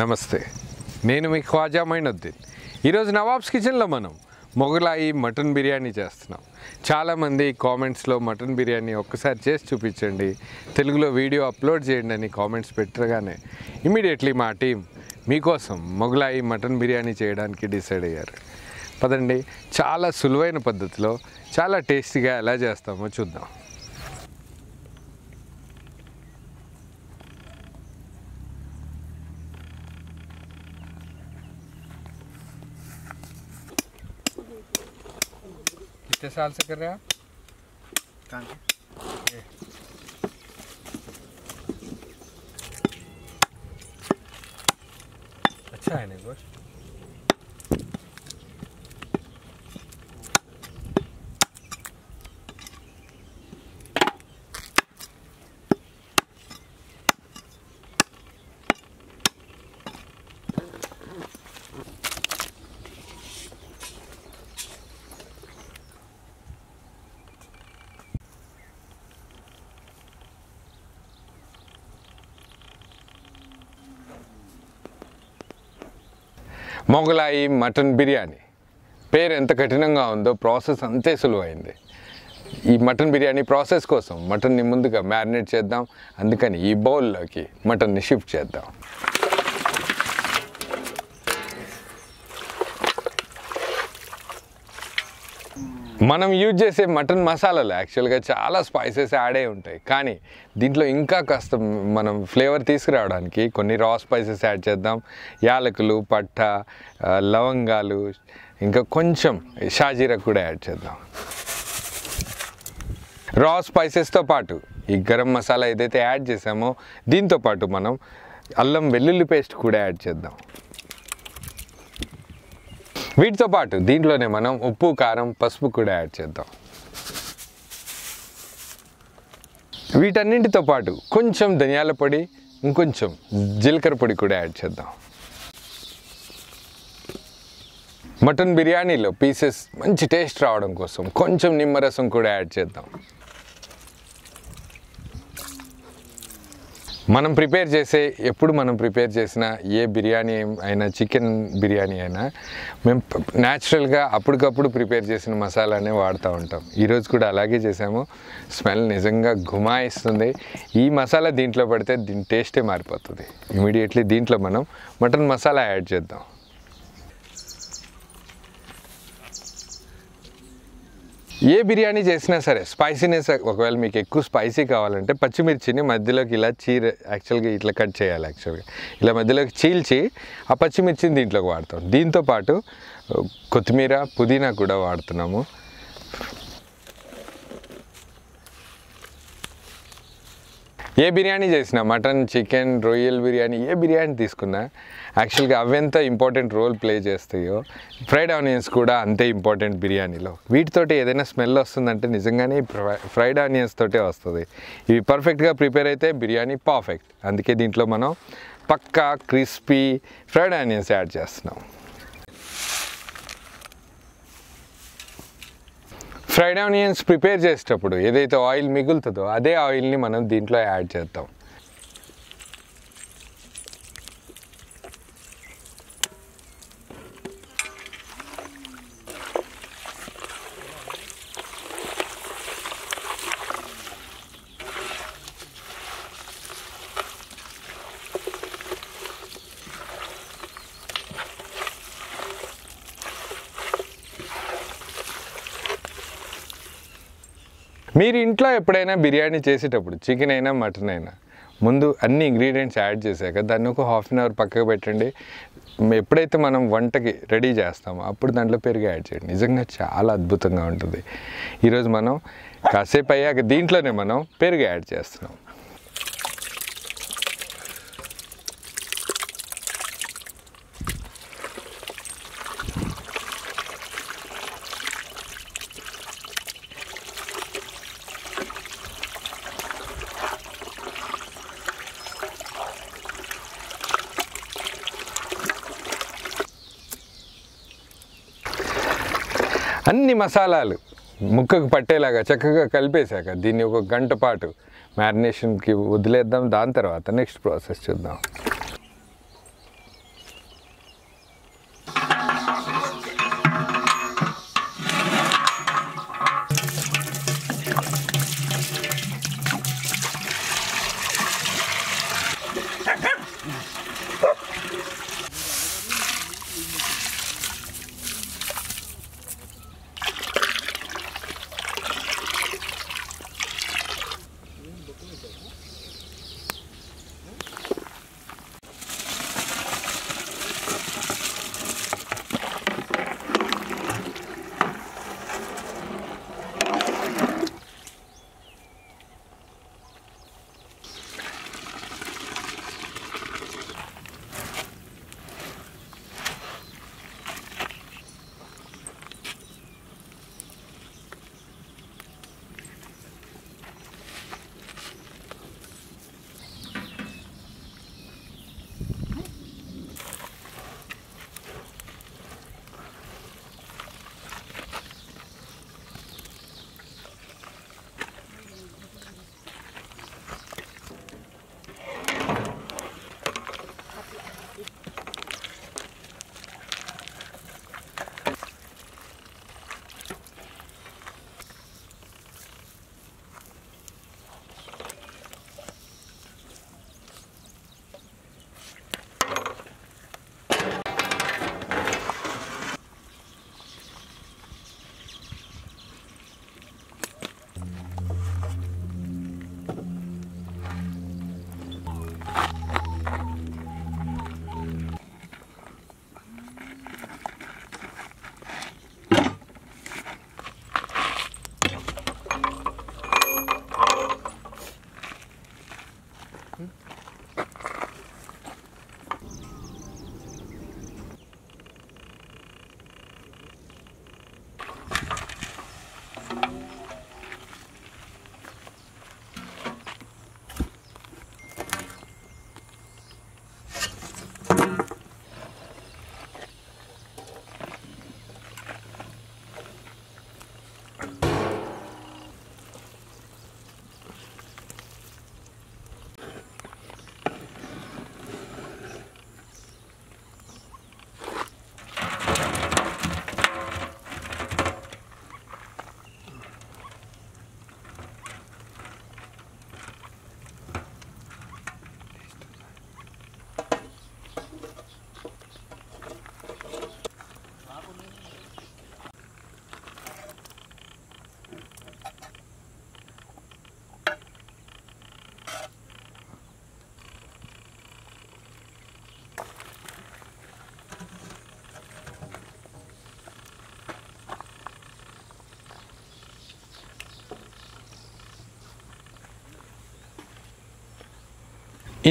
నమస్తే, నేను మీ ఖ్వాజా మైనుద్దీన్. ఈరోజు నవాబ్స్ కిచెన్లో మనం మొగలాయి మటన్ బిర్యానీ చేస్తున్నాం. చాలామంది కామెంట్స్లో మటన్ బిర్యానీ ఒక్కసారి చేసి చూపించండి, తెలుగులో వీడియో అప్లోడ్ చేయండి అని కామెంట్స్ పెట్టగానే ఇమీడియట్లీ మా టీం మీకోసం మొగలాయి మటన్ బిర్యానీ చేయడానికి డిసైడ్ అయ్యారు. పదండి, చాలా సులువైన పద్ధతిలో చాలా టేస్టీగా ఎలా చేస్తామో చూద్దాం. कितने साल से कर रहे हैं आप? अच्छा है ना गोश्त? మొగలాయి మటన్ బిర్యానీ పేరు ఎంత కఠినంగా ఉందో ప్రాసెస్ అంతే సులువైంది. ఈ మటన్ బిర్యానీ ప్రాసెస్ కోసం మటన్ని ముందుగా మ్యారినేట్ చేద్దాం. అందుకని ఈ బౌల్లోకి మటన్ని షిఫ్ట్ చేద్దాం. మనం యూజ్ చేసే మటన్ మసాలాలు యాక్చువల్గా చాలా స్పైసెస్ యాడ్ అయి ఉంటాయి, కానీ దీంట్లో ఇంకా కాస్త మనం ఫ్లేవర్ తీసుకురావడానికి కొన్ని రా స్పైసెస్ యాడ్ చేద్దాం. యాలకులు, పట్ట, లవంగాలు, ఇంకా కొంచెం షాజీరా కూడా యాడ్ చేద్దాం. రా స్పైసెస్తో పాటు ఈ గరం మసాలా ఏదైతే యాడ్ చేసామో దీంతో పాటు మనం అల్లం వెల్లుల్లి పేస్ట్ కూడా యాడ్ చేద్దాం. వీటితో పాటు దీంట్లోనే మనం ఉప్పు, కారం, పసుపు కూడా యాడ్ చేద్దాం. వీటన్నింటితో పాటు కొంచెం ధనియాల పొడి, ఇంకొంచెం జీలకర్ర పొడి కూడా యాడ్ చేద్దాం. మటన్ బిర్యానీలో పీసెస్ మంచి టేస్ట్ రావడం కోసం కొంచెం నిమ్మరసం కూడా యాడ్ చేద్దాం. మనం ప్రిపేర్ చేసిన ఏ బిర్యానీ అయినా, చికెన్ బిర్యానీ అయినా మేము న్యాచురల్గా అప్పటికప్పుడు ప్రిపేర్ చేసిన మసాలానే వాడుతూ ఉంటాం. ఈరోజు కూడా అలాగే చేసాము. స్మెల్ నిజంగా గుమాయిస్తుంది. ఈ మసాలా దీంట్లో పడితే దీని టేస్టే మారిపోతుంది. ఇమీడియట్లీ దీంట్లో మనం మటన్ మసాలా యాడ్ చేద్దాం. ఏ బిర్యానీ చేసినా సరే స్పైసీనెస్, ఒకవేళ మీకు ఎక్కువ స్పైసీ కావాలంటే పచ్చిమిర్చిని మధ్యలోకి ఇలా యాక్చువల్గా ఇట్లా కట్ చేయాలి. యాక్చువల్గా ఇలా మధ్యలోకి చీల్చి ఆ పచ్చిమిర్చిని దీంట్లోకి వాడతాం. దీంతోపాటు కొత్తిమీర, పుదీనా కూడా వాడుతున్నాము. ఏ బిర్యానీ చేసినా, మటన్, చికెన్, రొయ్యల బిర్యానీ, ఏ బిర్యానీ తీసుకున్నా యాక్చువల్గా అవెంత ఇంపార్టెంట్ రోల్ ప్లే చేస్తాయో ఫ్రైడ్ ఆనియన్స్ కూడా అంతే ఇంపార్టెంట్ బిర్యానీలో. వీటితోటి ఏదైనా స్మెల్ వస్తుందంటే నిజంగానే ఫ్రైడ్ ఆనియన్స్ తోటే వస్తుంది. ఇవి పర్ఫెక్ట్గా ప్రిపేర్ అయితే బిర్యానీ పర్ఫెక్ట్. అందుకే దీంట్లో మనం పక్కా క్రిస్పీ ఫ్రైడ్ ఆనియన్స్ యాడ్ చేస్తున్నాం. ఫ్రైడ్ ఆనియన్స్ ప్రిపేర్ చేసేటప్పుడు ఏదైతే ఆయిల్ మిగులుతుందో అదే ఆయిల్ని మనం దీంట్లో యాడ్ చేద్దాం. మీరు ఇంట్లో ఎప్పుడైనా బిర్యానీ చేసేటప్పుడు చికెన్ అయినా మటన్ అయినా ముందు అన్ని ఇంగ్రీడియంట్స్ యాడ్ చేశాక దాన్ని ఒక హాఫ్ అన్ అవర్ పక్కకు పెట్టండి. ఎప్పుడైతే మనం వంటకి రెడీ చేస్తామో అప్పుడు దాంట్లో పెరుగు యాడ్ చేయండి. నిజంగా చాలా అద్భుతంగా ఉంటుంది. ఈరోజు మనం కాసేపు అయ్యాక దీంట్లోనే మనం పెరుగు యాడ్ చేస్తున్నాం. అన్ని మసాలాలు ముక్కకు పట్టేలాగా చక్కగా కలిపేశాక దీన్ని ఒక గంట పాటు మ్యారినేషన్కి వదిలేద్దాం. దాని తర్వాత నెక్స్ట్ ప్రాసెస్ చూద్దాం.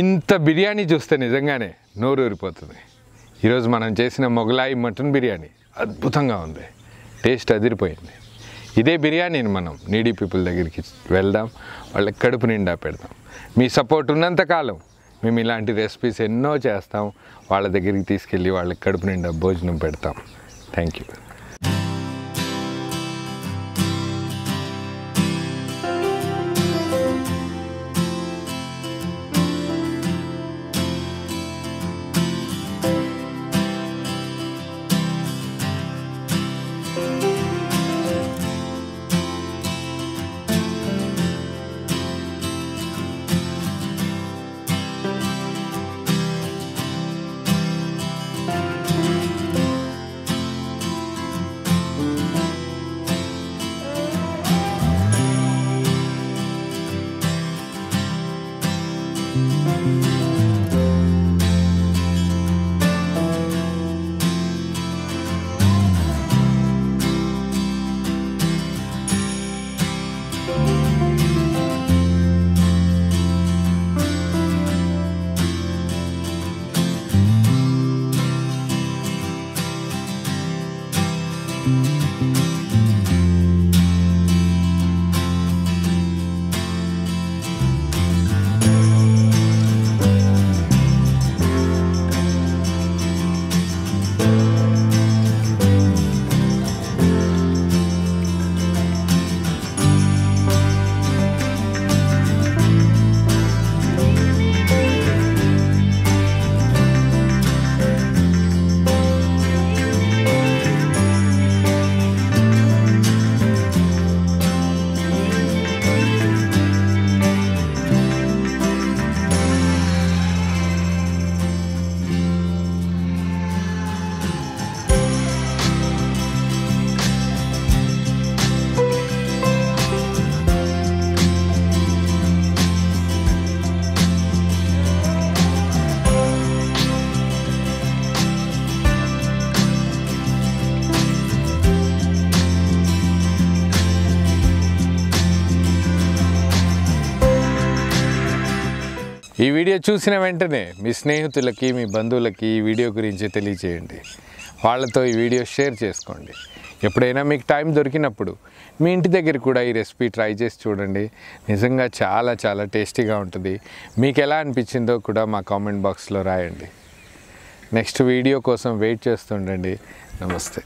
ఇంత బిర్యానీ చూస్తే నిజంగానే నోరు ఊరిపోతుంది. ఈరోజు మనం చేసిన మొగలాయి మటన్ బిర్యానీ అద్భుతంగా ఉంది, టేస్ట్ అదిరిపోయింది. ఇదే బిర్యానీని మనం నీడీ పీపుల్ దగ్గరికి వెళ్దాం, వాళ్ళకి కడుపు నిండా పెడదాం. మీ సపోర్ట్ ఉన్నంతకాలం మేము ఇలాంటి రెసిపీస్ ఎన్నో చేస్తాం, వాళ్ళ దగ్గరికి తీసుకెళ్ళి వాళ్ళకి కడుపు నిండా భోజనం పెడతాం. Thank you. ఈ వీడియో చూసిన వెంటనే మీ స్నేహితులకి మీ బంధువులకి ఈ వీడియో గురించి తెలియజేయండి. వాళ్ళతో ఈ వీడియో షేర్ చేసుకోండి. ఎప్పుడైనా మీకు టైం దొరికినప్పుడు మీ ఇంటి దగ్గర కూడా ఈ రెసిపీ ట్రై చేసి చూడండి. నిజంగా చాలా చాలా టేస్టీగా ఉంటుంది. మీకు ఎలా అనిపించిందో కూడా మా కామెంట్ బాక్స్లో రాయండి. నెక్స్ట్ వీడియో కోసం వెయిట్ చేస్తుండండి. నమస్తే.